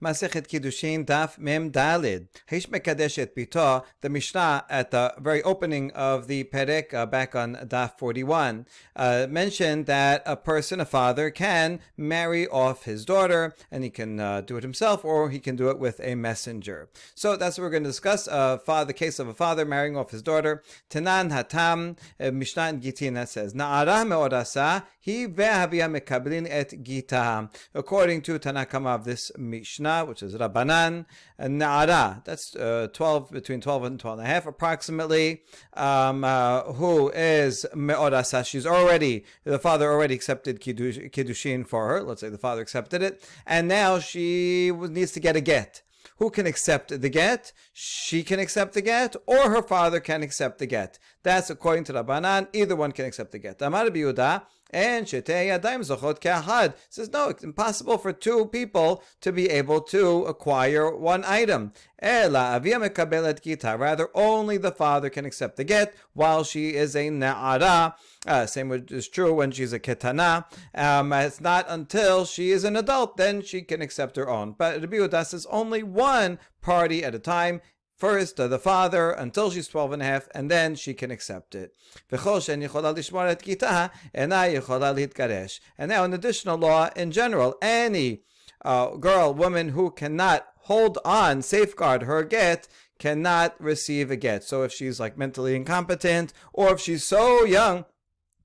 Masechet Kiddushin Daf Mem Dalid. Heish Mekadesh et Bito. The Mishnah at the very opening of the Perek, back on Daf 41, mentioned that a father, can marry off his daughter, and he can do it himself, or he can do it with a messenger. So that's what we're going to discuss. The case of a father marrying off his daughter. Tanan Hatam, Mishnah in Gitin that says, Na'ara me'odasa hi ve'havia mekablin et gita. According to Tanakama of this Mishnah, which is Rabbanan, Na'ara, that's between 12 and 12 and a half approximately, who is me'odasa, the father already accepted Kiddushin for her. Let's say the father accepted it, and now she needs to get a get. Who can accept the get? She can accept the get, or her father can accept the get. That's according to Rabbanan. Either one can accept the get. Amar Rabbi Yehuda and Shetei Yadayim Zochot Ke'ahad says no, it's impossible for two people to be able to acquire one item. Ela Avia Mekabelet Gita. Rather, only the father can accept the get while she is a Na'ara. Same is true when she's a Ketana. It's not until she is an adult, then she can accept her own. But Rabbi Yehuda says only one party at a time. First, the father, until she's 12 and a half, and then she can accept it. And now, an additional law in general, any woman who cannot safeguard her get, cannot receive a get. So if she's like mentally incompetent, or if she's so young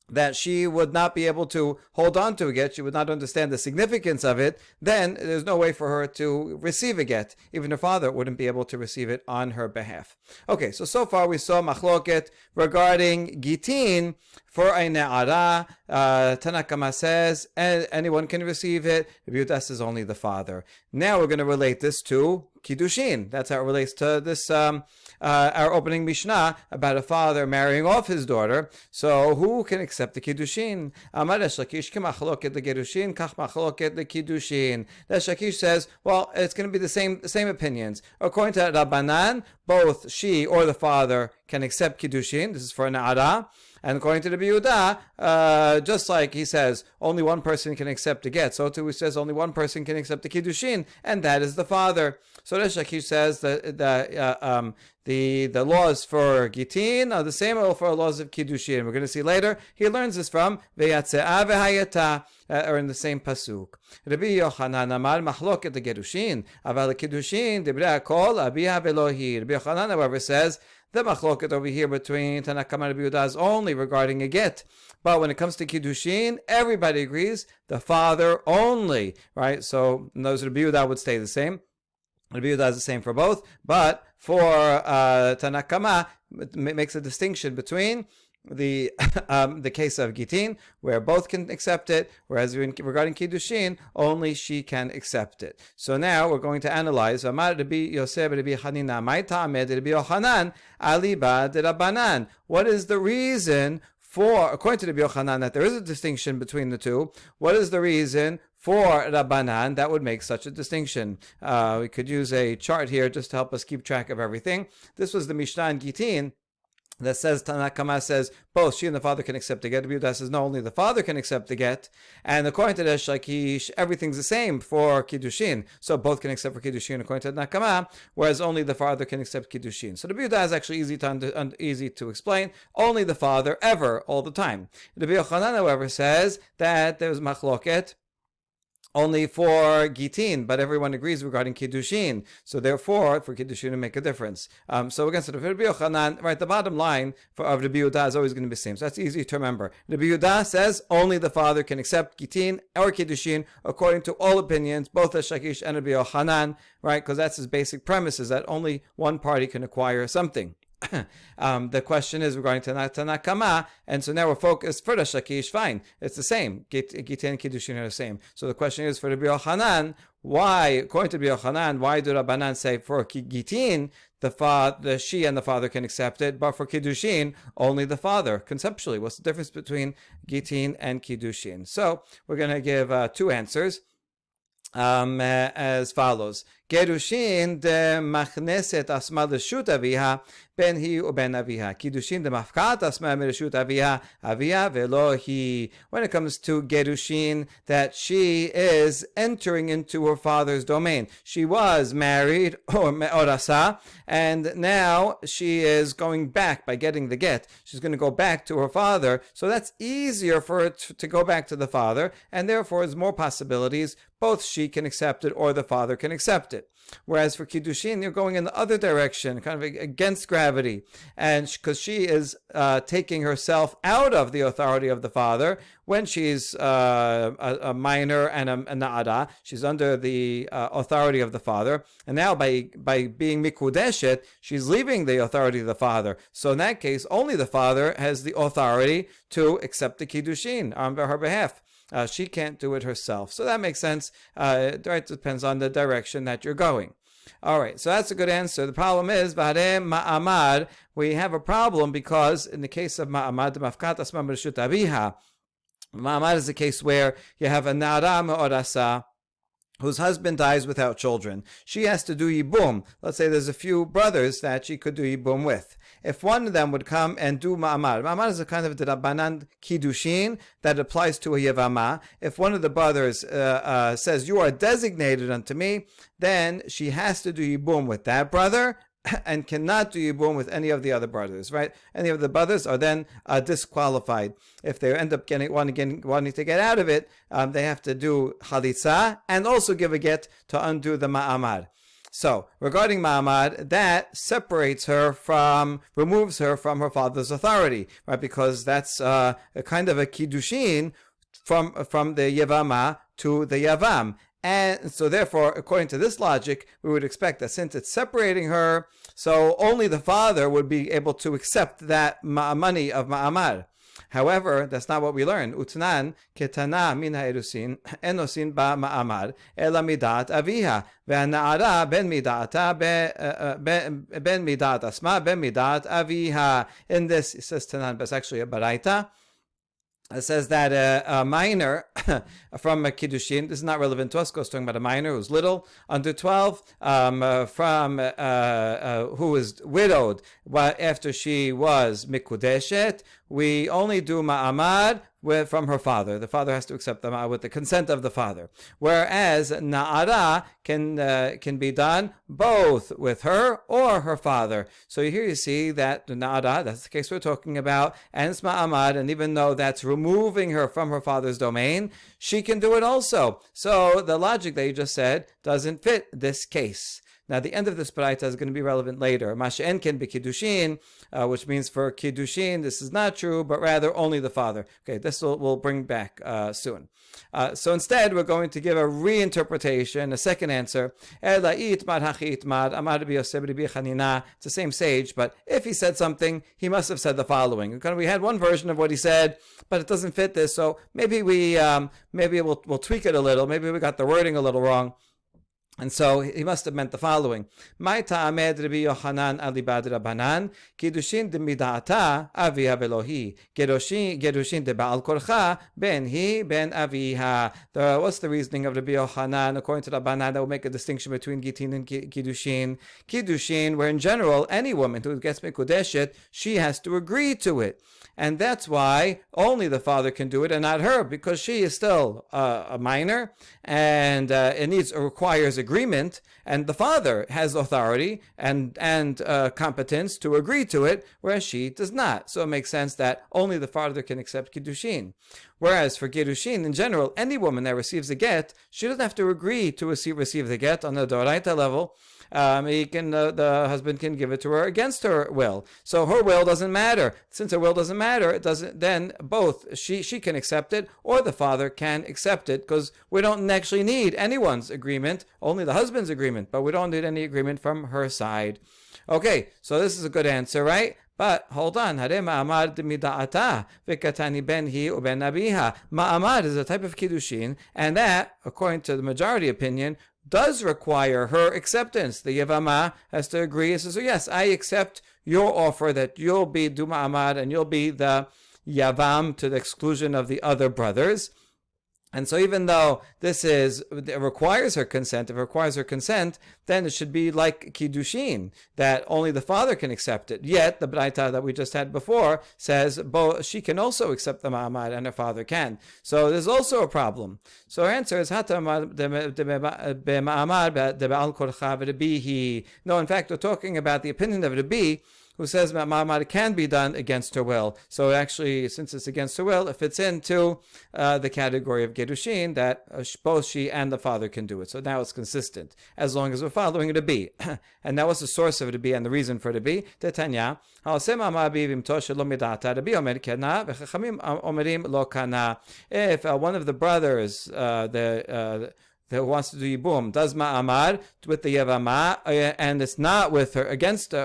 that she would not be able to hold on to a get, she would not understand the significance of it, then there's no way for her to receive a get. Even her father wouldn't be able to receive it on her behalf. Okay, so far we saw machloket regarding gitin for a ne'ara. Tanakama says anyone can receive it. Rabbi Yehuda says only the father. Now we're going to relate this to Kiddushin. That's how it relates to this our opening Mishnah about a father marrying off his daughter. So who can accept the Kiddushin? Amar Shakish k'machloket the Kiddushin kach machloket the Kiddushin. Shakish says, well, it's going to be the same opinions. According to Rabbanan, both she or the father can accept Kiddushin. This is for an Na'ara. And according to the Yehuda, just like he says only one person can accept a get, so too he says only one person can accept the Kiddushin, and that is the father. So Resh Lakish says that the laws for Gitin are the same as for laws of Kiddushin. We're going to see later. He learns this from Ve'yatze'a ve'hayata, or in the same pasuk. Rabbi Yochanan amar machloket the Gerushin, aval Kiddushin dibrei kol abiha velohi. Rabbi Yochanan, however, says the machloket over here between Tanakama and Rabbi Yehuda is only regarding a get. But when it comes to Kiddushin, everybody agrees the father only, right? So those Rabbi Yehuda would stay the same. Rabbi Yehuda is the same for both, but for Tanakama, it makes a distinction between the case of Gitin, where both can accept it, whereas regarding Kiddushin, only she can accept it. So now we're going to analyze. What is the reason for, according to Rabbi Yochanan, that there is a distinction between the two? What is the reason for Rabbanan that would make such a distinction? We could use a chart here just to help us keep track of everything. This was the Mishnah in Gitin that says, Tanakama says both she and the father can accept the get. Rabbi Yehuda says no, only the father can accept the get. And according to Resh Lakish, everything's the same for Kiddushin. So both can accept for Kiddushin according to Tanakama, whereas only the father can accept Kiddushin. So Rabbi Yehuda is actually easy to explain. Only the father, ever, all the time. Rabbi Yochanan, however, says that there's machloket only for Gitin, but everyone agrees regarding Kiddushin. So therefore, for Kiddushin to make a difference. So again, Rabbi Yochanan, right, the bottom line of Rabbi Yehuda is always going to be the same. So that's easy to remember. Rabbi Yehuda says only the father can accept Gitin or Kiddushin according to all opinions, both as Shakish and Rabbi Yochanan, right? Because that's his basic premise, is that only one party can acquire something. The question is regarding Tanakama, and so now we're focused for the Shakish. Fine, it's the same. Gitin and Kiddushin are the same. So the question is for Rabbi Yochanan, why, according to Rabbi Yochanan, why do Rabbanan say for Gitin the she and the father can accept it, but for Kiddushin only the father? Conceptually, what's the difference between Gitin and Kiddushin? So we're going to give two answers. As follows. Gerushin de machneset asma l'shut aviha ben hi uben aviha. Kiddushin de mafkat asma l'shut aviha aviha velo hi. When it comes to Gerushin, that she is entering into her father's domain. She was married or asa, and now she is going back by getting the get. She's going to go back to her father, so that's easier for her to go back to the father, and therefore there's more possibilities. Both she can accept it or the father can accept it. Whereas for Kiddushin, you're going in the other direction, kind of against gravity. And because she is taking herself out of the authority of the father when she's a minor and a na'ara, she's under the authority of the father. And now by being mikudeshet, she's leaving the authority of the father. So in that case, only the father has the authority to accept the Kiddushin on her behalf. She can't do it herself. So that makes sense. It depends on the direction that you're going. All right, so that's a good answer. The problem is, ma'amad, we have a problem because in the case of ma'amad, mafkat asma b'reshut abiha, ma'amad is a case where you have a na'ara me'orasa whose husband dies without children. She has to do yibum. Let's say there's a few brothers that she could do yibum with. If one of them would come and do ma'amad is a kind of drabanan kiddushin that applies to a yavama. If one of the brothers says, you are designated unto me, then she has to do yibum with that brother and cannot do yibum with any of the other brothers, right? Any of the brothers are then disqualified. If they end up wanting to get out of it, they have to do chalitza and also give a get to undo the ma'amad. So, regarding ma'amad, that separates her removes her from her father's authority, right? Because that's a kind of a kiddushin from the yavama to the yavam. And so therefore, according to this logic, we would expect that since it's separating her, so only the father would be able to accept that money of ma'amad. However, that's not what we learn. Utnan ketana min ha'erusin enosin ba ma'amad ela midat aviha ve'ana'ara ben midata ben midat asma ben midat aviha. In this, it says Tanan, but it's actually a baraita. It says that a minor from a Kiddushin, this is not relevant to us, because talking about a minor who's little, under 12, who is widowed after she was mikudeshet, we only do ma'amad from her father. The father has to accept the ma'amad with the consent of the father. Whereas na'ara can be done both with her or her father. So here you see that the na'ara, that's the case we're talking about, and it's ma'amad, and even though that's removing her from her father's domain, she can do it also. So the logic that you just said doesn't fit this case. Now, the end of this paraita is going to be relevant later. Masha'en ken b'kiddushin, which means for kiddushin, this is not true, but rather only the father. Okay, this we'll bring back soon. So instead, we're going to give a reinterpretation, a second answer. It's the same sage, but if he said something, he must have said the following. We had one version of what he said, but it doesn't fit this, so maybe we'll tweak it a little. Maybe we got the wording a little wrong. And so he must have meant the following: My ta'amed Rabbi Yochanan alibad Rabbanan, Kiddushin de midata aviha velohi, Gerushin de ba'al korcha ben hi ben aviha. What's the reasoning of Rabbi Yochanan? According to Rabbanan, that will make a distinction between Gitin and Kiddushin. Kiddushin, where in general, any woman who gets mikudeshet, she has to agree to it. And that's why only the father can do it and not her, because she is still a minor, and it requires agreement, and the father has authority and competence to agree to it, whereas she does not. So it makes sense that only the father can accept Kiddushin. Whereas for Kiddushin, in general, any woman that receives a get, she doesn't have to agree to receive the get on the Doraita level. The husband can give it to her against her will. So her will doesn't matter. Since her will doesn't matter, it doesn't. Then both she can accept it or the father can accept it, because we don't actually need anyone's agreement, only the husband's agreement. But we don't need any agreement from her side. Okay, so this is a good answer, right? But hold on, ma'amad is a type of kiddushin, and that, according to the majority opinion, does require her acceptance. The Yavama has to agree and says, so yes, I accept your offer that you'll be Duma Amad and you'll be the Yavam to the exclusion of the other brothers. And so even though it requires her consent, if it requires her consent, then it should be like Kiddushin, that only the father can accept it. Yet, the Braita that we just had before says she can also accept the ma'amad and her father can. So there's also a problem. So our answer is, no, in fact, we're talking about the opinion of Rabbi, who says ma'amad can be done against her will. So actually, since it's against her will, it fits into the category of Kiddushin, that both she and the father can do it. So now it's consistent, as long as we're following Rabbi. And that was the source of Rabbi and the reason for Rabbi. Tetanya, if one of the brothers, that wants to do yibum does ma'amad with the yevama, and it's not with her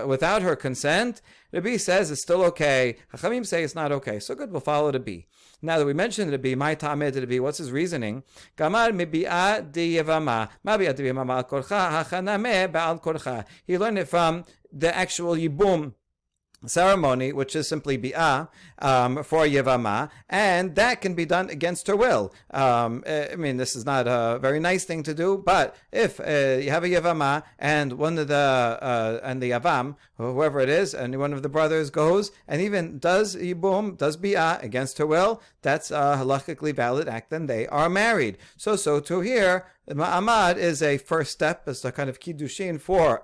without her consent, Rabbi says it's still okay. Chachamim say it's not okay. So good, we'll follow Rabbi. Now that we mentioned Rabbi, my ta'ameh Rabbi, what's his reasoning? Gamar mibi'ah di yevama, mabi'ah di yevama al korcha, hachanameh ba'al korcha. He learned it from the actual yibum ceremony, which is simply bi'ah for yevama, and that can be done against her will. I mean, this is not a very nice thing to do, but if you have a yevama and one of and the yavam, whoever it is, and one of the brothers goes and even does yibum, does bi'ah against her will, that's a halakhically valid act, then they are married. So to here, ma'amad is a first step, it's a kind of kiddushin for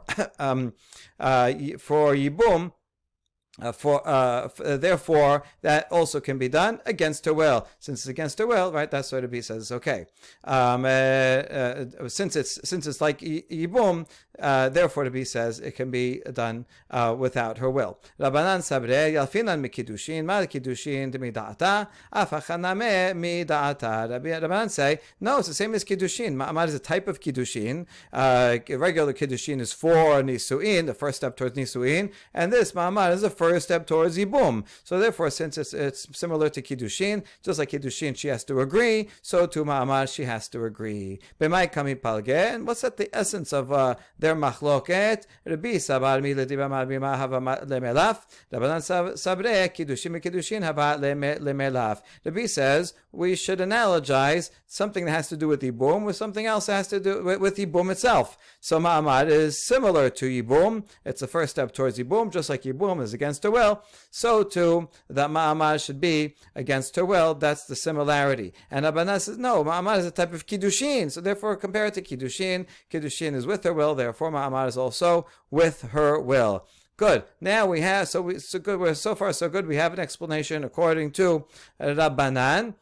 yibum. Therefore, that also can be done against her will. Since it's against her will, right? That's what Rabbi says. Okay. Since it's like yibum, therefore Rabbi says it can be done without her will. Rabbanan sabre yalfinan mikidushin ma kiddushin midata afachaname midata. Rabbanan say no, it's the same as kiddushin. Ma'amad is a type of kiddushin. Regular kiddushin is for nisuin, the first step towards nisuin, and this ma'amad is the first step towards yibum. So therefore, since it's similar to kiddushin, just like kiddushin, she has to agree. So to ma'amad, she has to agree. B'may kami palge, and what's that the essence of their machloket? Rabbi sabar mi ledibamad b'ma hava lemelaf. Rabbanan sabre kiddushin hava lemelaf. Rabbi says we should analogize something that has to do with yibum with something else that has to do with yibum itself. So ma'amad is similar to yibum. It's the first step towards yibum, just like yibum is against her will, so too that ma'amad should be against her will. That's the similarity. And Rabbanan says no, ma'amad is a type of kiddushin, so therefore compare it to kiddushin. Kiddushin is with her will, therefore ma'amad is also with her will. Good. Now we have so good. We're so far so good. We have an explanation according to Rabbanan.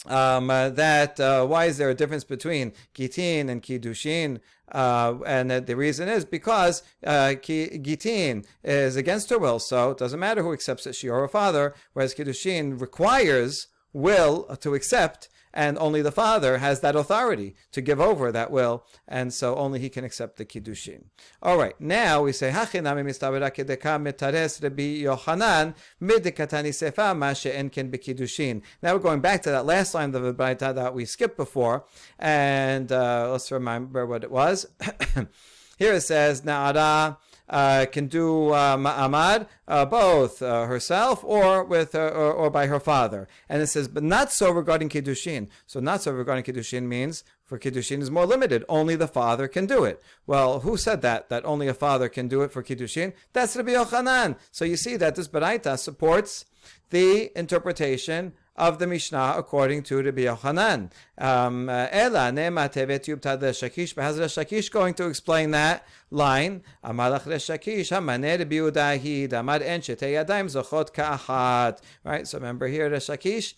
That why is there a difference between Gitin and Kiddushin? And the reason is because Gitin is against her will, so it doesn't matter who accepts it, she or her father, whereas Kiddushin requires will to accept, and only the father has that authority to give over that will, and so only he can accept the Kiddushin. All right, now we say, Hachinami mistabera kedeka mitares Rabbi Yochanan midikatani sefa ma she'en ken b'Kiddushin. Now we're going back to that last line of the Braita that we skipped before, and let's remember what it was. Here it says, Na'ara can do ma'amad both herself or with or by her father, and it says, but not so regarding kiddushin. So not so regarding kiddushin means for kiddushin is more limited. Only the father can do it. Well, who said that? That only a father can do it for kiddushin? That's Rabbi Yochanan. So you see that this baraita supports the interpretation of the Mishnah according to Rabbi Yochanan. Ela nema tevet yubtad leShakish, but how's Shakish going to explain that line? Amalach leShakish hamaneh Rabbi Yehuda damad en shetei yadayim zochot ka'achat. Right. So remember here, the Shakish,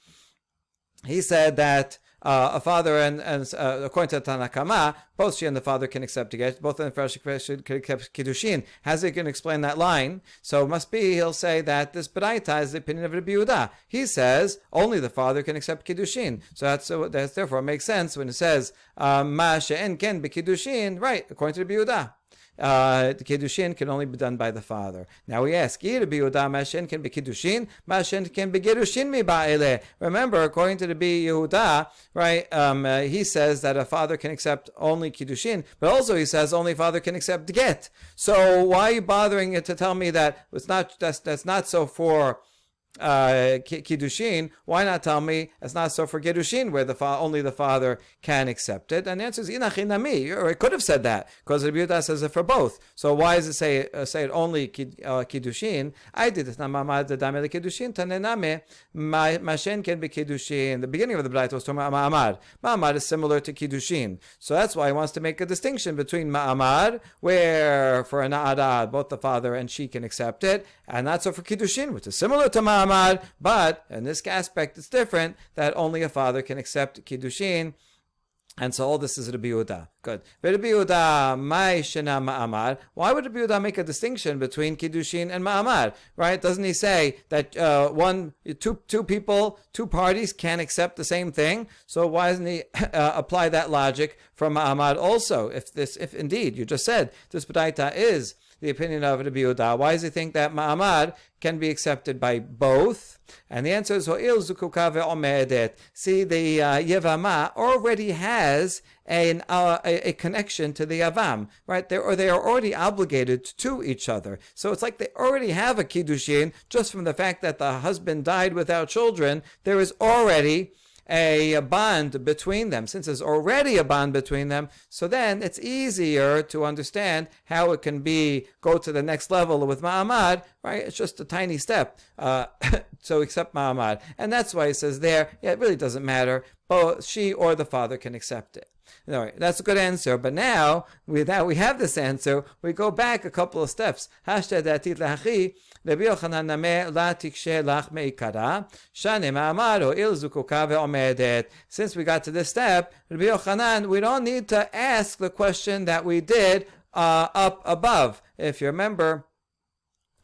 he said that a father and according to Tanakama, both she and the father can accept a get. Both of them can accept kiddushin. How's he going to explain that line? So it must be he'll say that this baraita is the opinion of Rabbi Yehuda. He says only the father can accept kiddushin. So that's therefore it makes sense when it says ma she'en ken b'kiddushin. Right, according to Rabbi Yehuda. The kiddushin can only be done by the father. Now we ask, Rabbi Yehuda, mashen can be kiddushin, mashen can be gerushin mi ba'ele. Remember, according to Rabbi Yehuda, right? He says that a father can accept only kiddushin, but also he says only a father can accept get. So why are you bothering to tell me that it's not that's not so for Kiddushin, why not tell me it's not so for Kiddushin, where only the father can accept it? And the answer is inachinami. Or it could have said that, because Rabbi Yehuda says it for both. So why does it say it only Kiddushin? I did it. Ma'amad dadame Kiddushin tanename mashen can be Kiddushin. The beginning of the Braita was talking about Ma'amad. Ma'amad is similar to Kiddushin, so that's why he wants to make a distinction between Ma'amad, where for a Na'ara both the father and she can accept it, and not so for Kiddushin, which is similar to Ma'amad. But in this aspect, it's different, that only a father can accept Kiddushin. And so all this is Rabbi Yehuda. Good. Rabbi Yehuda, Mai Shena Ma'amad. Why would Rabbi Yehuda make a distinction between Kiddushin and Ma'amad? Right? Doesn't he say that two parties can accept the same thing? So why doesn't he apply that logic for Ma'amad also? If indeed you just said this B'daita is the opinion of Rabbi Yehuda, why does he think that Ma'amad can be accepted by both? And the answer is Ho'il Zukuka ve'omedet. See, the Yevama already has a connection to the Yavam, right? They are already obligated to each other. So it's like they already have a Kiddushin just from the fact that the husband died without children. There is already a bond between them. Since there's already a bond between them, so then it's easier to understand how it can go to the next level with Ma'amad, right? It's just a tiny step. So accept Ma'amad. And that's why he says there, it really doesn't matter. Both she or the father can accept it. All right, that's a good answer. But now we have this answer, we go back a couple of steps. Rabbi Yochanan name la tikshe lach meikara shane ma'amaro il zukuka ve'omedet. Since we got to this step, Rabbi Yochanan, we don't need to ask the question that we did up above. If you remember,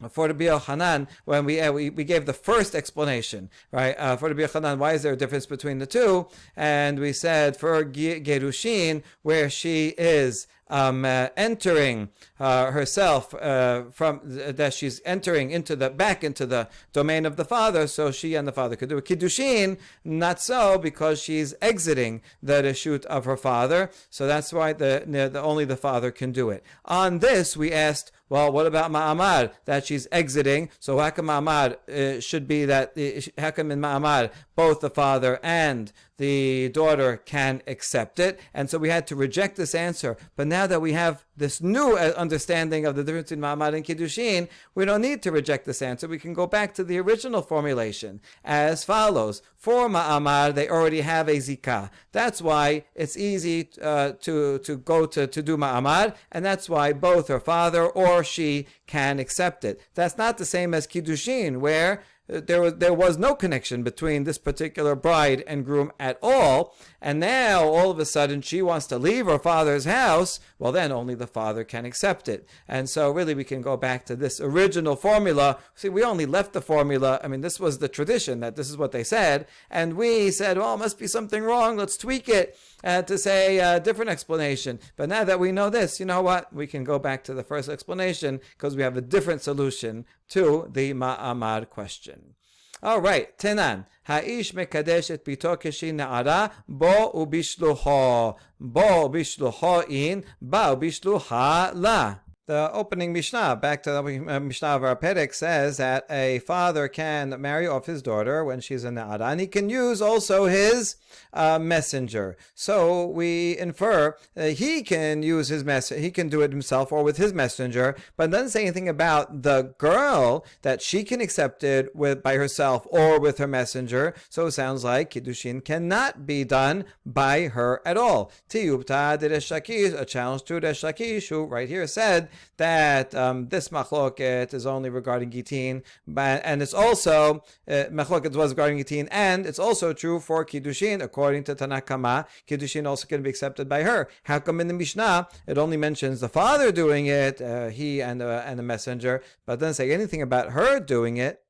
for Rabbi Yochanan, when we gave the first explanation, right? For Rabbi Yochanan, why is there a difference between the two? And we said for Gerushin, where she is entering herself from that she's entering back into the domain of the father, so she and the father could do it. Kiddushin, not so, because she's exiting the reshut of her father, so that's why only the father can do it. On this, we asked, well, what about Ma'amad, that she's exiting? So how come Ma'amad should be that? How come in Ma'amad both the father and the daughter can accept it? And so we had to reject this answer. But now that we have this new understanding of the difference between Ma'amad and Kiddushin, we don't need to reject this answer. We can go back to the original formulation as follows. For Ma'amad, they already have a Zikah. That's why it's easy to do Ma'amad, and that's why both her father or she can accept it. That's not the same as Kiddushin, where there was no connection between this particular bride and groom at all, and now all of a sudden she wants to leave her father's house. Well, then only the father can accept it. And so really we can go back to this original formula. See, we only left the formula, this was the tradition, that this is what they said, and we said, well, it must be something wrong, let's tweak it to say a different explanation. But now that we know this, you know what, we can go back to the first explanation, because we have a different solution to the Ma'amad question. All right, Tenan. Ha'ish mekadesh et bito keshin na'ara bo ubishluho. Bo ubishluho in, ba ubishluha la. The opening Mishnah, back to the Mishnah of our Perek, says that a father can marry off his daughter when she's in Na'ara, and he can use also his messenger. So we infer he can use his he can do it himself or with his messenger, but it doesn't say anything about the girl that she can accept it by herself or with her messenger. So it sounds like Kiddushin cannot be done by her at all. Tiyubta de Resh Lakish, a challenge to Resh Lakish, who right here said that this machloket is only regarding Gitin, and it's also machloket was regarding Gitin, and it's also true for Kiddushin. According to Tanakama, Kiddushin also can be accepted by her. How come in the Mishnah it only mentions the father doing it, he and the messenger, but doesn't say anything about her doing it?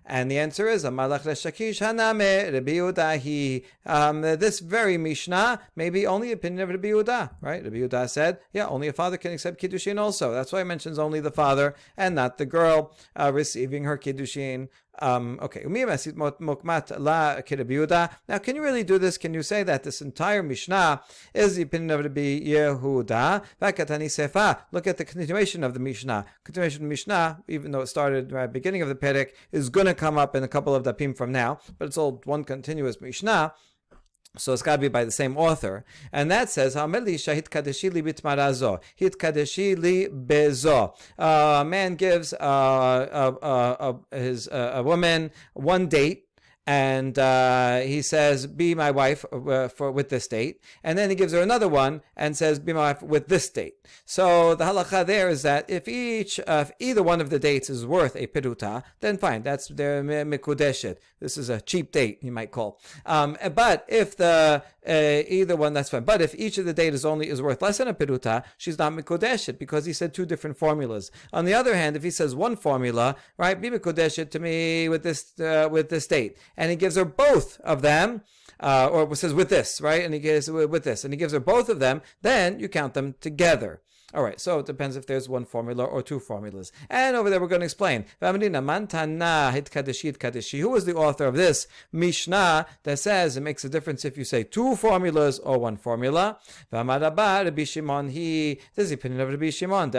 And the answer is Amalach Resh Lakish Haname Rabbi Yehuda. This very Mishnah may be only opinion of Rabbi Yehuda, right? Rabbi Yehuda said, yeah, only a father can accept Kiddushin also. That's why it mentions only the father and not the girl receiving her Kiddushin. Okay. Now, can you really do this? Can you say that this entire Mishnah is the opinion of Rabbi Yehuda? Look at the continuation of the Mishnah. Continuation of the Mishnah, even though it started at the beginning of the Perek, is going to come up in a couple of dapim from now, but it's all one continuous Mishnah. So it's got to be by the same author. And that says, a man gives a woman one date, and he says, be my wife with this date. And then he gives her another one and says, be my wife with this date. So the halakha there is that if either one of the dates is worth a peruta, then fine, that's their mikudeshet. This is a cheap date, you might call. But if either one, that's fine. But if each of the date is worth less than a peruta, she's not mikudeshet, because he said two different formulas. On the other hand, if he says one formula, right, be mikudeshet to me with this date, and he gives her both of them, or says with this, right? And he gives with this, and he gives her both of them, then you count them together. All right, so it depends if there's one formula or two formulas. And over there we're going to explain. Who was the author of this Mishnah that says it makes a difference if you say two formulas or one formula? This is the opinion of Rabbi Shimon.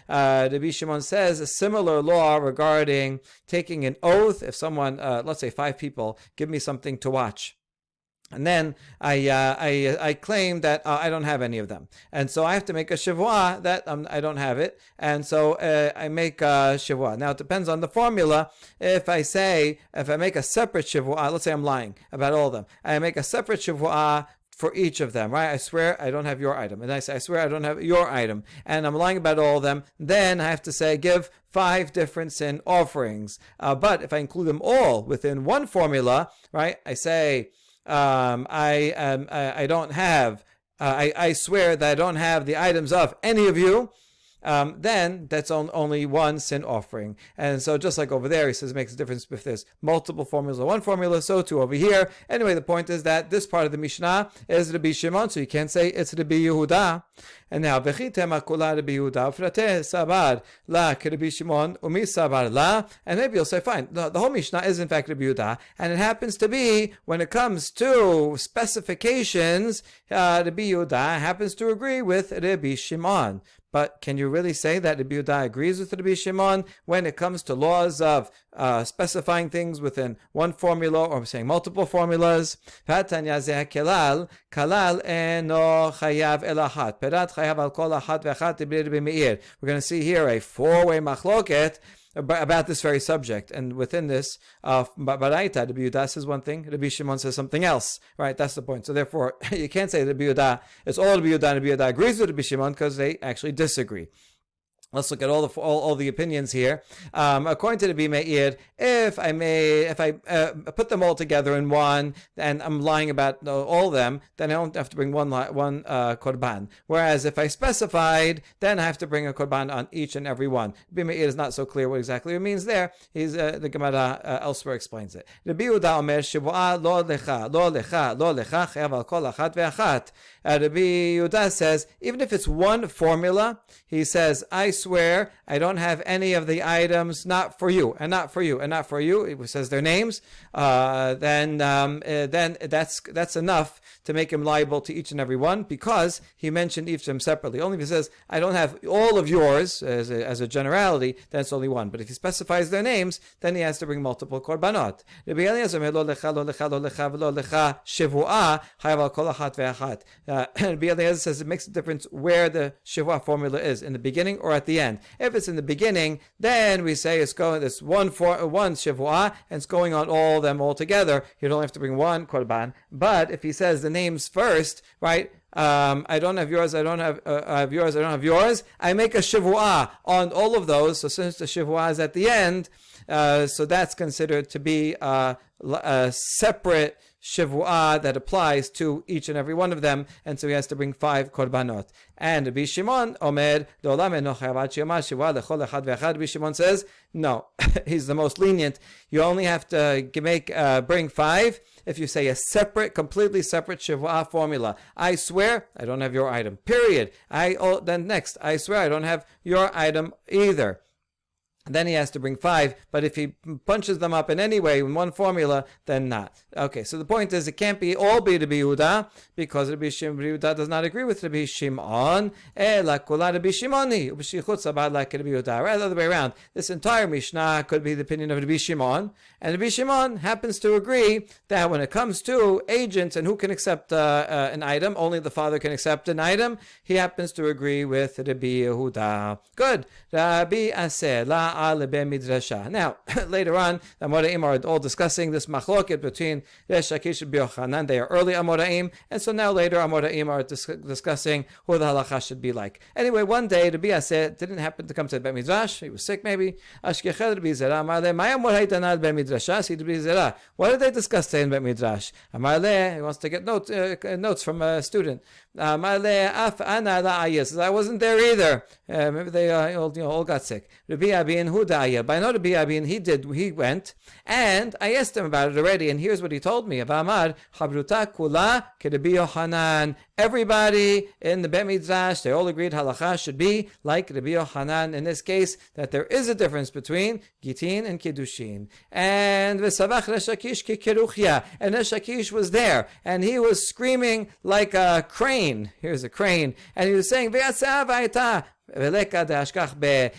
Rabbi Shimon says a similar law regarding taking an oath. If someone, let's say 5 people, give me something to watch, and then I claim that I don't have any of them, and so I have to make a shavua that I don't have it, and so I make a shavua. Now it depends on the formula. If I make a separate shavua, let's say I'm lying about all of them, I make a separate shavua for each of them, right? I swear I don't have your item, and I say I swear I don't have your item, and I'm lying about all of them. Then I have to say give 5 different sin offerings. But if I include them all within one formula, right? I say. I don't have. I swear that I don't have the items of any of you. Then that's only one sin offering. And so just like over there, he says it makes a difference if there's multiple formulas or one formula, so too over here. Anyway, the point is that this part of the Mishnah is Rabbi Shimon, so you can't say it's Rabbi Yehuda. And now, V'chitema kula Rabbi Yehuda, Ufrateh sabar la Rabbi Shimon, umi sabar la, and maybe you'll say, fine, the whole Mishnah is in fact Rabbi Yehuda, and it happens to be, when it comes to specifications, Rabbi Yehuda happens to agree with Rabbi Shimon. But can you really say that Rabbi Yehuda agrees with Rabbi Shimon when it comes to laws of specifying things within one formula or saying multiple formulas? We're going to see here a 4-way machloket about this very subject, and within this, Baraita, Rabbi Yehuda says one thing, Rabbi Shimon says something else, right? That's the point. So therefore, you can't say Rabbi Yehuda, it's all Rabbi Yehuda, and Rabbi Yehuda agrees with Rabbi Shimon, because they actually disagree. Let's look at all the opinions here. According to the Meir, if I put them all together in one, and I'm lying about all of them, then I don't have to bring one korban. Whereas if I specified, then I have to bring a korban on each and every one. Meir is not so clear what exactly it means there. The Gemara elsewhere explains it. Rabbi Yehuda omer shivua lo lecha chayav al kol achat ve'achat. Rabbi Yehuda says even if it's one formula, he says I swear I don't have any of the items, not for you, and not for you, and not for you. It says their names. Then that's enough to make him liable to each and every one, because he mentioned each of them separately. Only if he says I don't have all of yours as a generality, then it's only one. But if he specifies their names, then he has to bring multiple korbanot. Rabbi Eliezer says it makes a difference where the shivua formula is, in the beginning or at the end. If it's in the beginning, then we say it's one shivua, and it's going on all of them all together. You don't have to bring one korban. But if he says the names first, right? I don't have yours, I don't have yours, I don't have yours, I make a shivua on all of those. So since the shivua is at the end, so that's considered to be a separate shivua that applies to each and every one of them, and so he has to bring 5 korbanot. And Rabbi Shimon Omer, Rabbi Shimon says, no, he's the most lenient. You only have to bring 5 if you say a completely separate shivua formula. I swear I don't have your item. Period. Then next, I swear I don't have your item either. then he has to bring 5. But if he punches them up in any way in one formula, then not. Okay, so the point is, it can't be all be Rabbi Yehuda, because Rabbi Yehuda does not agree with Rabbi Shimon. Rather, the other way around. This entire Mishnah could be the opinion of Rabbi Shimon, and Rabbi Shimon happens to agree that when it comes to agents and who can accept an item, only the father can accept an item. He happens to agree with Rabbi Yehuda. Good. Rabbi Aseh la midrasha. Now, later on, the Amoraim are all discussing this machloket between Resh Lakish and Yochanan. They are early Amoraim, and so now later Amoraim are discussing who the halacha should be like. Anyway, one day Rabbi Aseh didn't happen to come to the Bet Midrash. He was sick, maybe. Ashkechel Rabbi Zera Amar le, Maya Morai Tanal Bet Midrasha. See Rabbi Zera. What did they discuss today in Bet Midrash? Amar le, he wants to get notes from a student. Amar le, Af ana la ayis. I wasn't there either. Maybe they all got sick. Rabbi Abin Hudaya. But I know Rabbi Abin, he went, and I asked him about it already, and here's what he told me. Amar Habruta Kula Rabbi Yochanan. Everybody in the Bet Midrash, they all agreed halacha should be like Rabbi Yochanan in this case, that there is a difference between Gitin and Kiddushin. And V'savach Resh Lakish Kikiruchya. And Resh Lakish was there, and he was screaming like a crane. Here's a crane. And he was saying, V'yatsa v'ayta.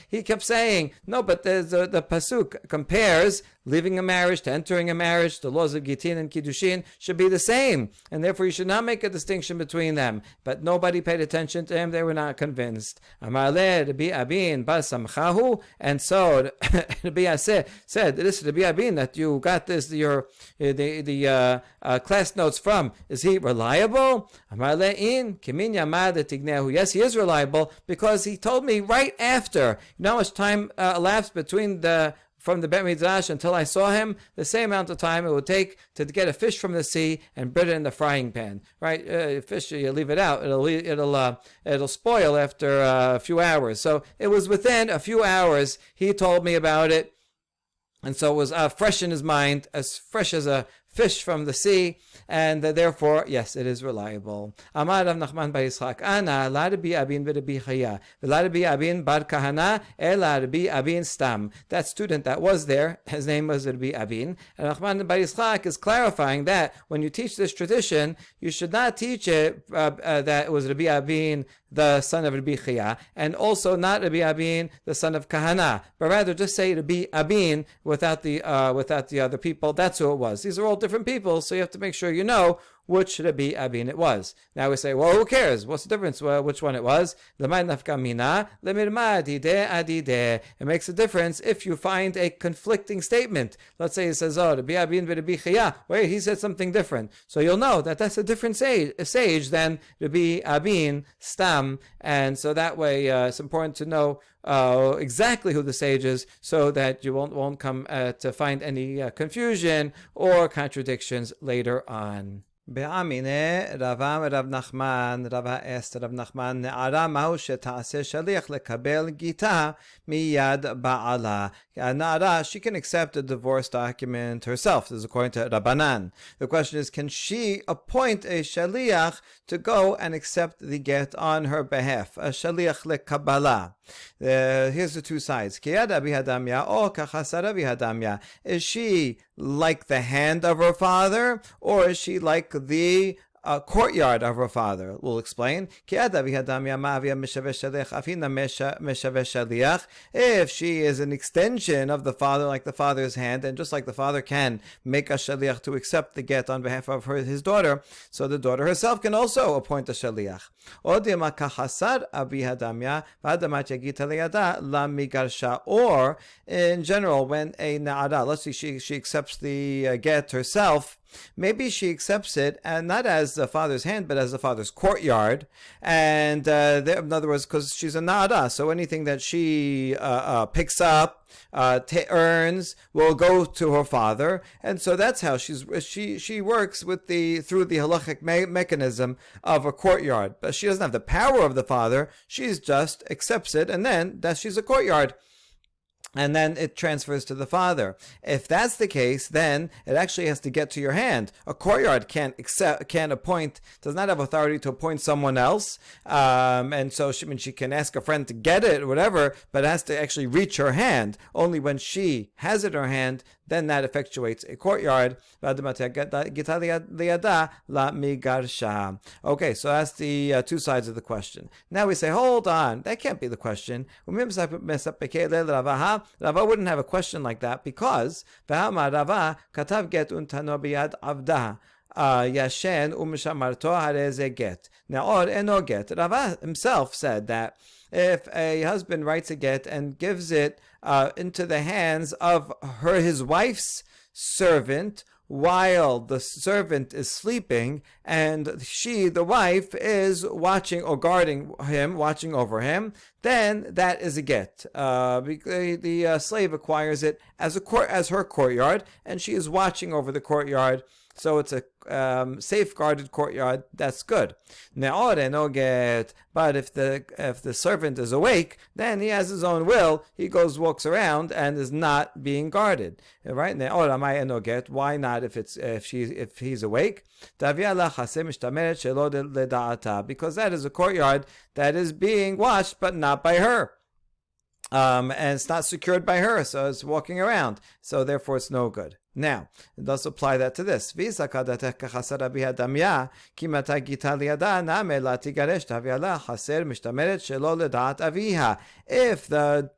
He kept saying, no, but the pasuk compares leaving a marriage to entering a marriage. The laws of Gitin and Kiddushin should be the same, and therefore you should not make a distinction between them. But nobody paid attention to him. They were not convinced. Amar le Rabbi Abin bar samchahu, and so Rabbi Aseh said, this is Rabbi Abin that you got this the class notes from. Is he reliable? Amar le in kimin yamad tignehu. Yes, he is reliable, because he told me right after. You know how much time elapsed between from the Bet Midrash until I saw him? The same amount of time it would take to get a fish from the sea and put it in the frying pan. Right? Fish, you leave it out, it'll spoil after a few hours. So it was within a few hours he told me about it, and so it was fresh in his mind, as fresh as a fish from the sea, and therefore, yes, it is reliable. Amar Rav Nachman bar Yitzchak, Ana la Rabbi Abin v'Rabbi Chaya, v'la Rabbi Abin bar Kahana, ela Rabbi Abin stam. That student that was there, his name was Rabbi Abin, and Nachman bar Yitzchak is clarifying that when you teach this tradition, you should not teach it that it was Rabbi Abin, the son of Rabbi Chaya, and also not Rabbi Abin, the son of Kahana, but rather just say Rabbi Abin without the other people. That's who it was. These are all different people, so you have to make sure you know which Rabbi Abin it was. Now we say, well, who cares? What's the difference? Which one it was? It makes a difference if you find a conflicting statement. Let's say it says, oh, Rabbi Abin Rabbi Chaya. Wait, he said something different. So you'll know that that's a different sage than Rabbi Abin Stam. And so that way it's important to know exactly who the sage is, so that you won't come to find any confusion or contradictions later on. Be'amine Ravam Rav Nachman Rav asked Rav Nachman Ne'ara mahu sheta'aseh shaliach lekabel gita miyad ba'ala. Na'ara, she can accept a divorce document herself. This is according to Rabbanan. The question is, can she appoint a shaliach to go and accept the get on her behalf? A shaliach lekabala. Here's the two sides. Kiyada bihadamya or kachasara bihadamya. Is she like the hand of her father, or is she like the courtyard of her father? We'll explain. If she is an extension of the father, like the father's hand, and just like the father can make a shaliach to accept the get on behalf of his daughter, so the daughter herself can also appoint a shaliach. Or in general, when a na'ara, let's see, she accepts the get herself, maybe she accepts it, and not as the father's hand, but as the father's courtyard. And in other words, because she's a na'ara, so anything that she picks up, earns, will go to her father, and so that's how she works through the halachic mechanism of a courtyard. But she doesn't have the power of the father; she's just accepts it, and then that she's a courtyard. and then it transfers to the father. If that's the case, then it actually has to get to your hand. A courtyard can't appoint, does not have authority to appoint someone else, and so she can ask a friend to get it or whatever, but it has to actually reach her hand. Only when she has it in her hand, then that effectuates a courtyard. Okay, so that's the two sides of the question. Now we say, hold on, that can't be the question. Rava wouldn't have a question like that because Rava katav get untano biyad avda yashen u'mishamarto hareze get. Now, or eno get. Rava himself said that if a husband writes a get and gives it into the hands of his wife's servant, while the servant is sleeping and she, the wife, is watching or guarding him, watching over him, then that is a get. The slave acquires it as her courtyard, and she is watching over the courtyard. So it's a safeguarded courtyard. That's good. Now, no get. But if the servant is awake, then he has his own will. He walks around and is not being guarded. Right? Now, no get. Why not? If he's awake, because that is a courtyard that is being watched, but not by her. And it's not secured by her, so it's walking around. So therefore, it's no good. Now, let's apply that to this. If the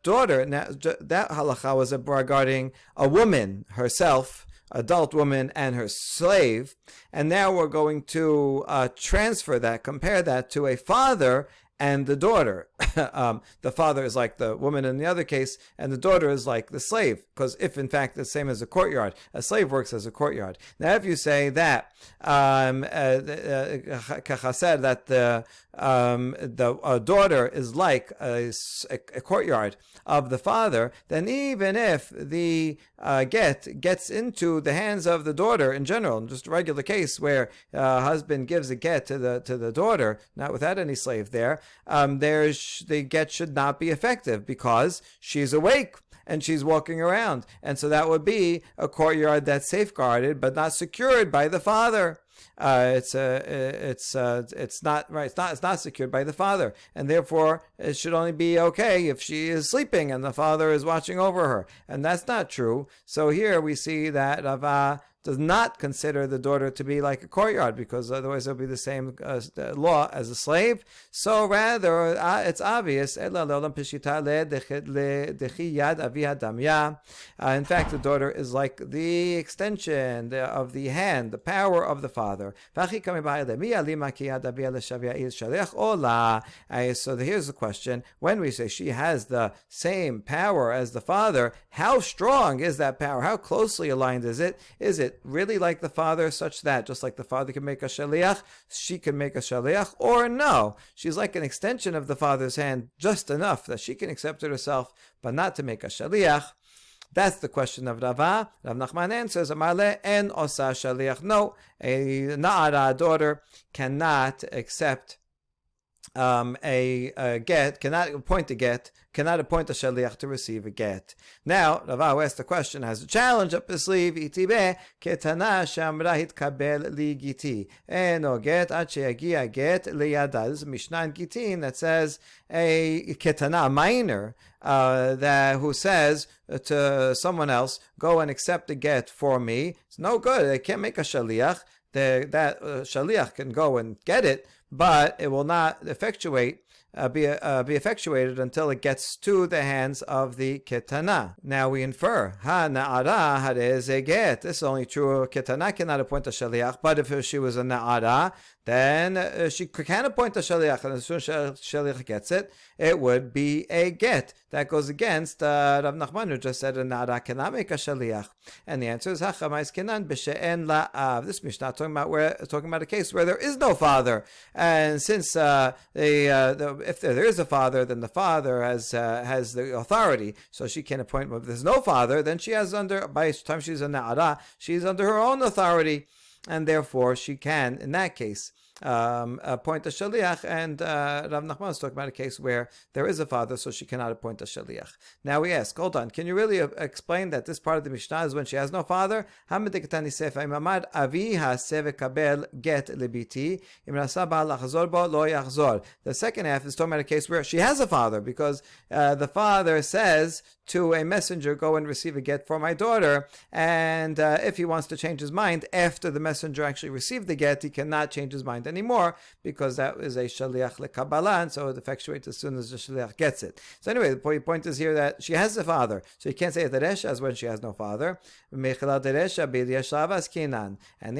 daughter, that halakha was regarding a woman herself, adult woman and her slave, and now we're going to transfer that, compare that to a father and the daughter. The father is like the woman in the other case, and the daughter is like the slave, because if in fact the same as a courtyard, a slave works as a courtyard. Now if you say that that the daughter is like a courtyard of the father, then even if the get gets into the hands of the daughter in general, just a regular case where a husband gives a get to the daughter, not without any slave there, the get should not be effective because she's awake and she's walking around, and so that would be a courtyard that's safeguarded but not secured by the father. It's not right. It's not secured by the father, and therefore it should only be okay if she is sleeping and the father is watching over her, and that's not true. So here we see that Rava does not consider the daughter to be like a courtyard, because otherwise it will be the same law as a slave. So rather, it's obvious. In fact, the daughter is like the extension of the hand, the power of the father. So here's the question. When we say she has the same power as the father, how strong is that power? How closely aligned is it? Is it really like the father, such that just like the father can make a shaliach, she can make a shaliach? Or no, she's like an extension of the father's hand, just enough that she can accept it herself, but not to make a shaliach? That's the question of Rava. Rav Nachman answers, Amale en osa shaliach. No, a na'ara daughter cannot accept a get, cannot appoint a get, cannot appoint a shaliach to receive a get. Now, Rava asked the question, has a challenge up his sleeve, itibe ketana shamra hitkabel li giti eno get ad sheyagia get liyada. This is Mishnah in Gitin that says a ketana, minor, that who says to someone else, go and accept a get for me. It's no good. They can't make a shaliach. That shaliach can go and get it, but it will not be effectuated until it gets to the hands of the ketana. Now we infer, ha na'ara hareze get. This is only true. Ketana cannot appoint a shaliach, but if she was a na'ara, then she can appoint a shaliach, and as soon as shaliach gets it, it would be a get. That goes against Rav Nachman, who just said a na'ara cannot make a shaliach. And the answer is hachamais kenan b'she'en la'av. This Mishnah talking about a case where there is no father, and since if there is a father, then the father has the authority, so she can appoint. But if there's no father, then she has by the time she's a na'ara, she's under her own authority, and therefore she can, in that case, appoint a shaliach, and Rav Nachman is talking about a case where there is a father, so she cannot appoint a shaliach. Now we ask, hold on, can you really explain that this part of the Mishnah is when she has no father? The second half is talking about a case where she has a father, because the father says to a messenger, go and receive a get for my daughter, and if he wants to change his mind after the messenger actually received the get, he cannot change his mind anymore, because that is a shaliach lekabbalah, and so it effectuates as soon as the shaliach gets it. So anyway, the point is here that she has a father, so you can't say deresha as when she has no father. And the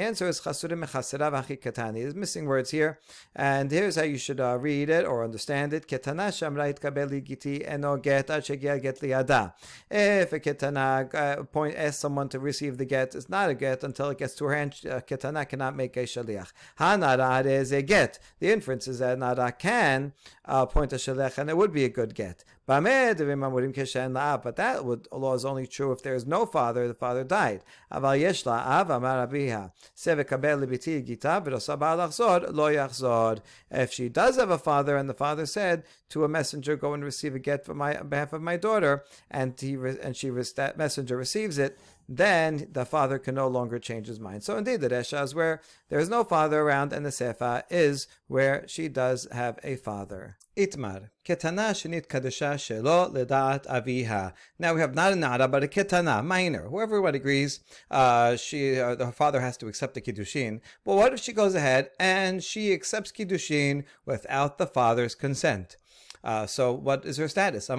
answer is chasurim mechaserav achi katani. There's missing words here, and here's how you should read it or understand it. Ketana shamra itkabel giti eno get ad shegia get liada. If a ketana asks someone to receive the get, it's not a get until it gets to her hand. Ketana cannot make a shaliach. Hanara is a get. The inference is that nara can appoint a shaliach, and it would be a good get. But that law is only true if there is no father, the father died. If she does have a father, and the father said to a messenger, go and receive a get on behalf of my daughter, and that messenger receives it, then the father can no longer change his mind. So indeed, the Resha is where there is no father around, and the Sefa is where she does have a father. Itmar. Ketana shenit kadesha shelo ledat aviha. Now we have not a nada, but a ketana, minor. Who everyone agrees, her father has to accept the Kiddushin. But what if she goes ahead and she accepts Kiddushin without the father's consent? So what is her status? We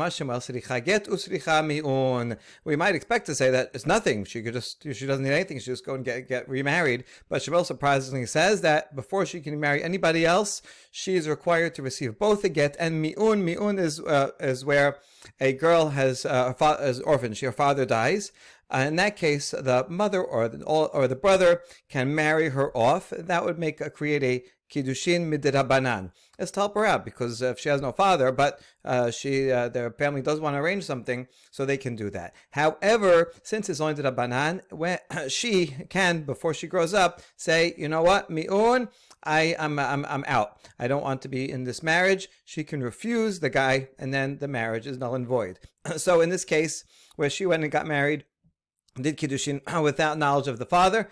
might expect to say that it's nothing. She doesn't need anything. She just go and get remarried. But Shemuel surprisingly says that before she can marry anybody else, she is required to receive both a get and mi'un. Mi'un is where a girl is orphaned. Her father dies. In that case, the mother or the brother can marry her off. That would create a Kiddushin midrabanan. It's to help her out, because if she has no father, but their family does want to arrange something, so they can do that. However, since it's only drabanan, when she can, before she grows up, say, you know what, mi'un, I'm out. I don't want to be in this marriage. She can refuse the guy, and then the marriage is null and void. So in this case, where she went and got married, did Kiddushin without knowledge of the father,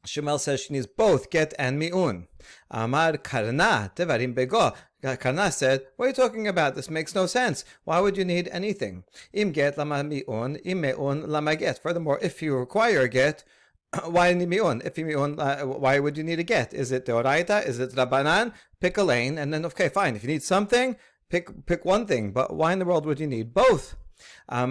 Shemuel says she needs both get and mi'un. Amar Karna tevarim bego. Karna said, what are you talking about? This makes no sense. Why would you need anything? Im get lama mi'un, im me'un lama get. Furthermore, if you require a get, why need mi'un? If you mi'un, why would you need a get? Is it deoraita? Is it rabbanan? Pick a lane, and then okay, fine. If you need something, pick one thing. But why in the world would you need both? So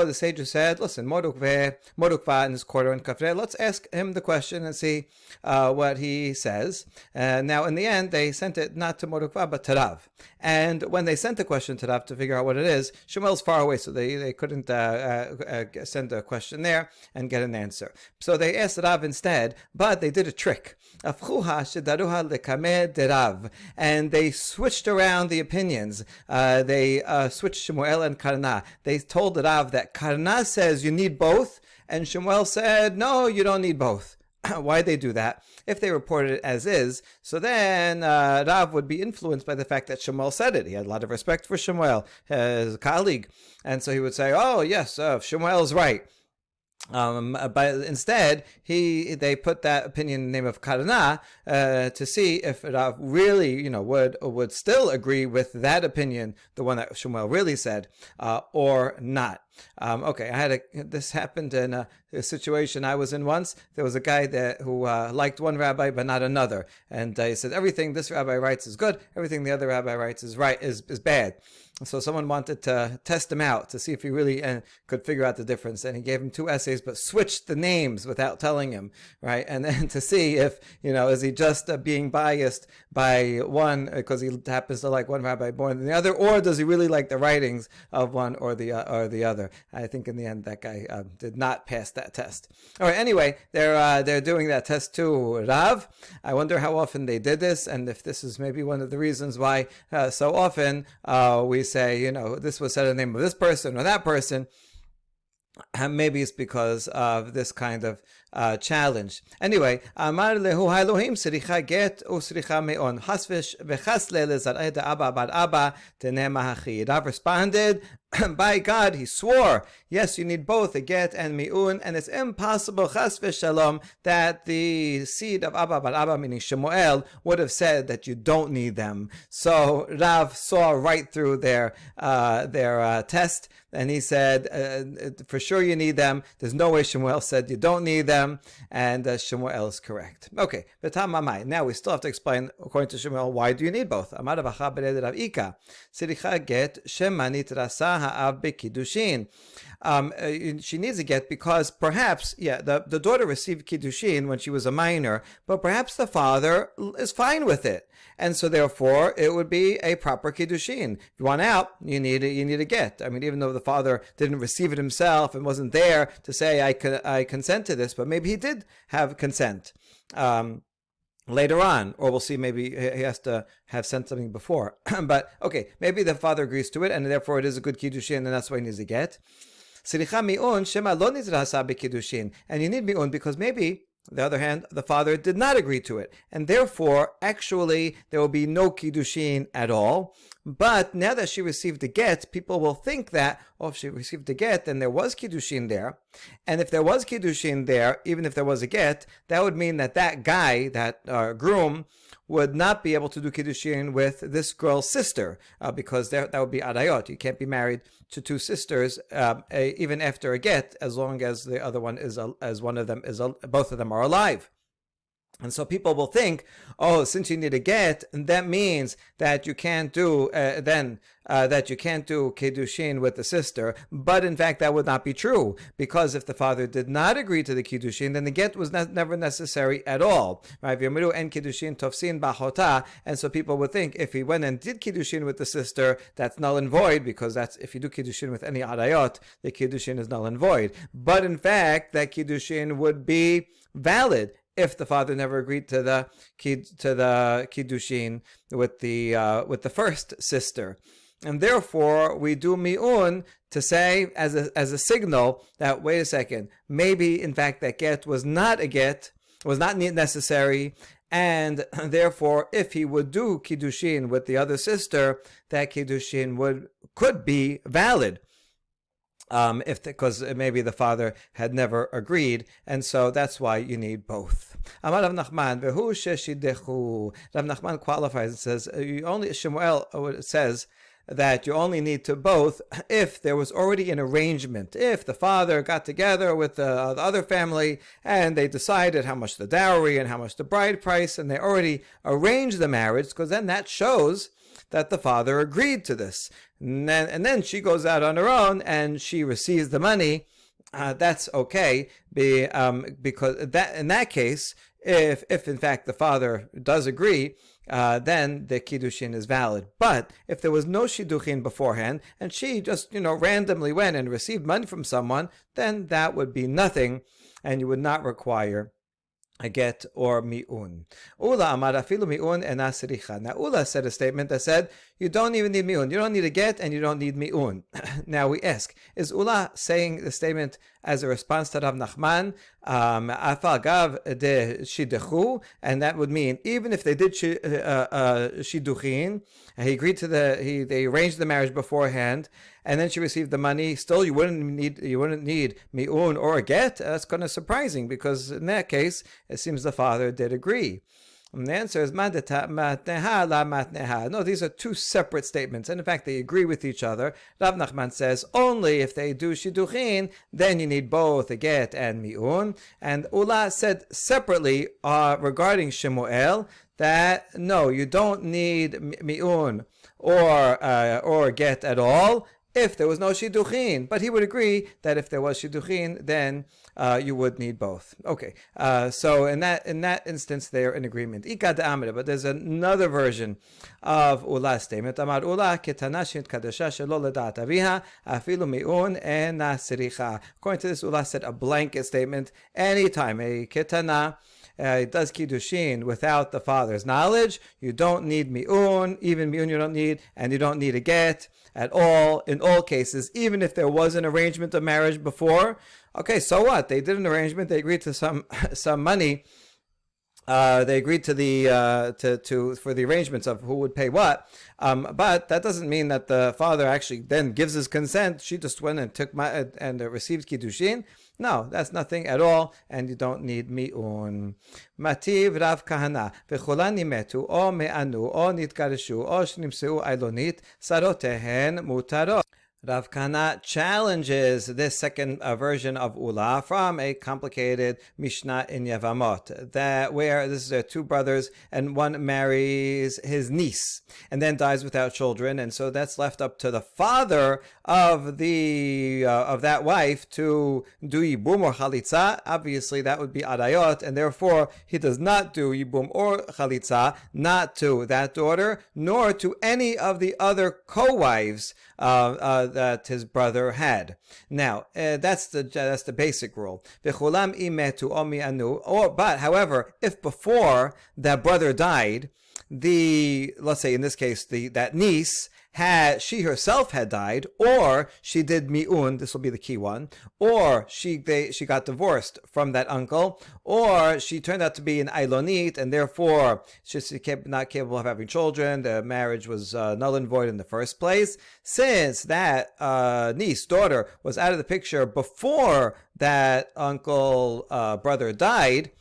the sages said, listen, mor ukva in this quarter in kafre, let's ask him the question and see what he says. Now in the end, they sent it not to mor ukva but to Rav. And when they sent the question to Rav to figure out what it is, Shemuel's far away, so they couldn't send a question there and get an answer. So they asked Rav instead, but they did a trick. And they switched around the opinions. They switched Shemuel and Karna. They told Rav that Karna says you need both, and Shemuel said, no, you don't need both. Why'd they do that? If they reported it as is, so then Rav would be influenced by the fact that Shemuel said it. He had a lot of respect for Shemuel, his colleague. And so he would say, oh, yes, Shemuel's right. But instead, they put that opinion in the name of Karna to see if Rav really, would still agree with that opinion, the one that Shemuel really said, or not. This happened in a situation I was in once. There was a guy who liked one rabbi but not another, and he said everything this rabbi writes is good, everything the other rabbi writes is bad. So someone wanted to test him out to see if he really could figure out the difference, and he gave him 2 essays but switched the names without telling him, right? And then to see if is he just being biased by one because he happens to like one rabbi more than the other, or does he really like the writings of one or the other? I think in the end that guy did not pass that test. All right. Anyway, they're doing that test to Rav. I wonder how often they did this, and if this is maybe one of the reasons why so often we say, this was said in the name of this person or that person. Maybe it's because of this kind of challenged. Anyway, Amar lehu Elohim sricha get usricha meon hasvish vechasle lezareh de abba bar abba tenema hachi. Rav responded, by God, he swore, yes, you need both a get and mi'un, and it's impossible, chas v'shalom, that the seed of Abba bar Abba, meaning Shemuel, would have said that you don't need them. So Rav saw right through their test, and he said, for sure you need them. There's no way Shemuel said you don't need them, and Shemuel is correct. Okay, now we still have to explain, according to Shemuel, why do you need both? Amar Ravacha bered Rav Ika, siricha get shemanit rasa ha'av bekiddushin. She needs a get because perhaps, the daughter received Kiddushin when she was a minor, but perhaps the father is fine with it. And so therefore, it would be a proper Kiddushin. If you want out, you need a get. I mean, even though the father didn't receive it himself and wasn't there to say, I consent to this, but maybe he did have consent. Later on, or we'll see, maybe he has to have sent something before. But okay, maybe the father agrees to it, and therefore it is a good Kiddushin, and that's why he needs a get. Siricha mi'un shema lo nizra hasa b'kiddushin. And you need mi'un because maybe, on the other hand, the father did not agree to it. And therefore, actually, there will be no Kiddushin at all. But now that she received the get, people will think that, if she received the get, then there was Kiddushin there. And if there was Kiddushin there, even if there was a get, that would mean that guy, that groom, would not be able to do Kiddushin with this girl's sister, because that would be arayot. You can't be married to two sisters, even after a get, as long as the other one is, both of them are alive. And so people will think, since you need a get, that means that you can't do that you can't do Kiddushin with the sister. But in fact, that would not be true, because if the father did not agree to the Kiddushin, then the get was never necessary at all. Right? And Kiddushin tofsin bachota, and so people would think if he went and did Kiddushin with the sister, that's null and void, because that's if you do Kiddushin with any arayot, the Kiddushin is null and void. But in fact, that Kiddushin would be valid if the father never agreed to the Kiddushin with the first sister. And therefore, we do mi'un to say, as a signal, that, wait a second, maybe, in fact, that get was not a get, was not necessary, and therefore, if he would do Kiddushin with the other sister, that Kiddushin could be valid. Because maybe the father had never agreed, and so that's why you need both. Amar Rav Nachman, vehu sheshidechu. Rav Nachman qualifies and says, Shemuel says that you only need to both if there was already an arrangement. If the father got together with the other family and they decided how much the dowry and how much the bride price, and they already arranged the marriage, because then that shows that the father agreed to this. And then she goes out on her own and she receives the money. That's okay, because in that case, if in fact the father does agree, then the Kiddushin is valid. But if there was no Shidduchin beforehand, and she just randomly went and received money from someone, then that would be nothing, and you would not require a get or mi'un. Ula amar afilu mi'un ena siricha. Now Ula said a statement that said, you don't even need mi'un. You don't need a get and you don't need mi'un. Now we ask, is Ula saying the statement as a response to Rav Nachman, afal gav de shidechu, and that would mean even if they did shidduchin, he agreed to they arranged the marriage beforehand, and then she received the money, still you wouldn't need mi'un or a get? That's kind of surprising, because in that case, it seems the father did agree. And the answer is matneha la matneha. No, these are two separate statements, and in fact they agree with each other. Rav Nachman says only if they do shidduchin, then you need both a get and mi'un. And Ula said separately regarding Shemuel that no, you don't need mi'un or get at all if there was no shidduchin. But he would agree that if there was shidduchin, then you would need both. Okay, so in that instance, they're in agreement. Ika da'amre, but there's another version of Ula's statement. Amar Ula ketana kadesha shelo ledat aviha afilu mi'un ena siricha. According to this, Ula said a blanket statement. Anytime a ketana, does Kiddushin without the father's knowledge, you don't need mi'un. Even mi'un you don't need, and you don't need a get at all in all cases, even if there was an arrangement of marriage before. Okay, so what? They did an arrangement. They agreed to some money. They agreed to the for the arrangements of who would pay what, but that doesn't mean that the father actually then gives his consent. She just went and took and received kiddushin. No, that's nothing at all, and you don't need mi'un. Mativ Rav Kahana v'chulan nimetu o me'anu o nitkareshu o shnimseu ailonit sarotehen mutarot. Rav Kahana challenges this second version of Ula from a complicated Mishnah in Yevamot, that where this is two brothers and one marries his niece and then dies without children, and so that's left up to the father of that wife to do yibum or chalitza. Obviously, that would be arayot, and therefore he does not do yibum or chalitza, not to that daughter nor to any of the other co-wives that his brother had. Now, that's the basic rule. But however, if before that brother died, let's say in this case that niece she herself had died, or she did mi'un, this will be the key one, or she got divorced from that uncle, or she turned out to be an ailonit, and therefore she's not capable of having children, the marriage was null and void in the first place. Since that daughter was out of the picture before that brother died,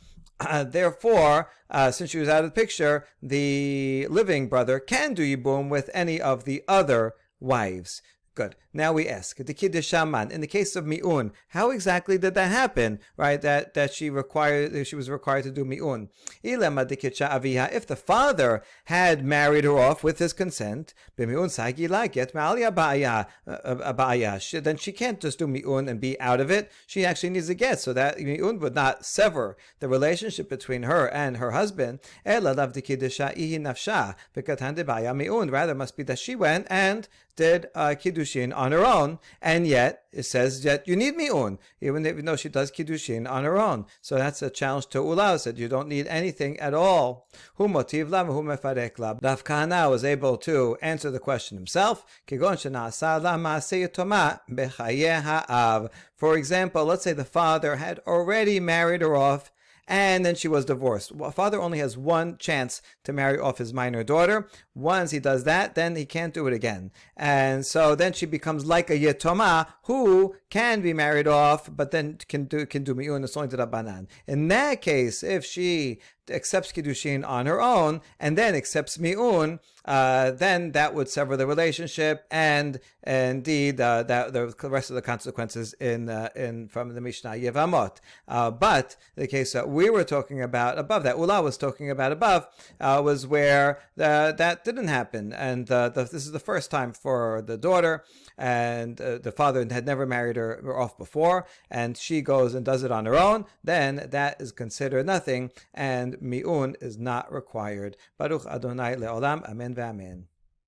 therefore, since she was out of the picture, the living brother can do yibum with any of the other wives. Good. Now we ask, the Kiddushin, in the case of mi'un, how exactly did that happen? Right, that she was required to do mi'un. If the father had married her off with his consent, then she can't just do mi'un and be out of it. She actually needs a get, so that mi'un would not sever the relationship between her and her husband. Rather, must be that she went and did Kiddushin on her own, and yet it says that you need mi'un, even though she does Kiddushin on her own. So that's a challenge to Ula, said you don't need anything at all. Hu motiv la v'hu mefarek la. Rav Kahana was able to answer the question himself. For example, let's say the father had already married her off, and then she was divorced. Well, a father only has one chance to marry off his minor daughter. Once he does that, then he can't do it again. And so then she becomes like a yetoma who can be married off, but then can do mi'un, it's only to Rabbanan. In that case, if she accepts Kiddushin on her own and then accepts mi'un, then that would sever the relationship, and indeed that the rest of the consequences in from the Mishnah Yevamot. But the case that we were talking about above, that Ula was talking about above, was where that didn't happen, and this is the first time for the daughter, and the father had never married her off before, and she goes and does it on her own. Then that is considered nothing, and mi'un is not required. Baruch Adonai le'olam, amen ve'amen.